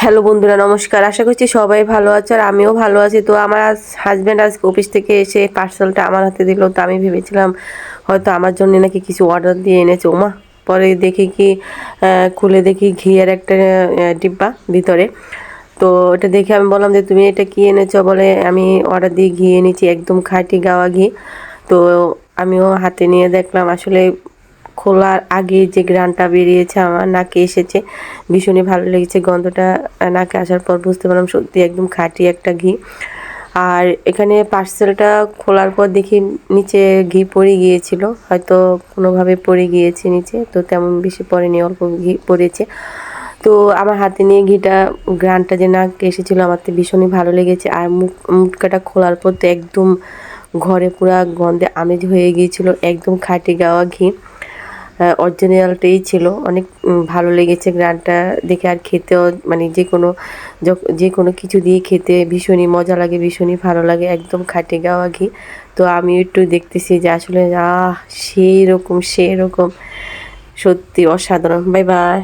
Hello বন্ধুরা, নমস্কার। আশা করছি সবাই ভালো আছে আর আমিও ভালো আছি। তো আমার হাজব্যান্ড আজকে অফিস থেকে এসে পার্সেলটা আমার হাতে দিল। তো আমি ভেবেছিলাম হয়তো আমার জন্য নাকি কিছু অর্ডার দিয়ে এনেছে। ওমা, পরে দেখি কি খুলে দেখি ঘিয়ের একটা ডিব্বা ভিতরে। তো এটা দেখে আমি বললাম যে তুমি এটা কি এনেছো? বলে আমি অর্ডার দিয়ে ঘি এনেছি, একদম খাঁটি গাওয়া ঘি। তো আমিও হাতে নিয়ে দেখলাম, আসলে খোলার আগে যে ঘ্রাণটা বেরিয়েছে আমার নাকে এসেছে, ভীষণই ভালো লেগেছে। গন্ধটা নাকে আসার পর বুঝতে পারলাম সত্যি একদম খাঁটি একটা ঘি। আর এখানে পার্সেলটা খোলার পর দেখি নিচে ঘি পড়ে গিয়েছিল, হয়তো কোনোভাবে পড়ে গিয়েছে নিচে, তো তেমন বেশি পড়েনি, অল্প ঘি পড়েছে। তো আমার হাতে নিয়ে ঘিটা ঘ্রাণটা যে নাকে এসেছিলো আমার তো ভীষণই ভালো লেগেছে। আর মুটকাটা খোলার পর তো একদম ঘরে পুরা গন্ধে আমেজ হয়ে গিয়েছিল, একদম খাঁটি গাওয়া ঘি। অরিজিনালটাই ছিল। অনেক ভালো লেগেছে ঘ্রাণটা দেখে। আর খেতেও মানে যে কোনো কিছু দিয়ে খেতে ভীষণই মজা লাগে, ভীষণই ভালো লাগে, একদম খাঁটি গাওয়া ঘি। তো আমি একটু দেখতেছি যে আসলে সেই রকম সত্যি অসাধারণ। Bye bye.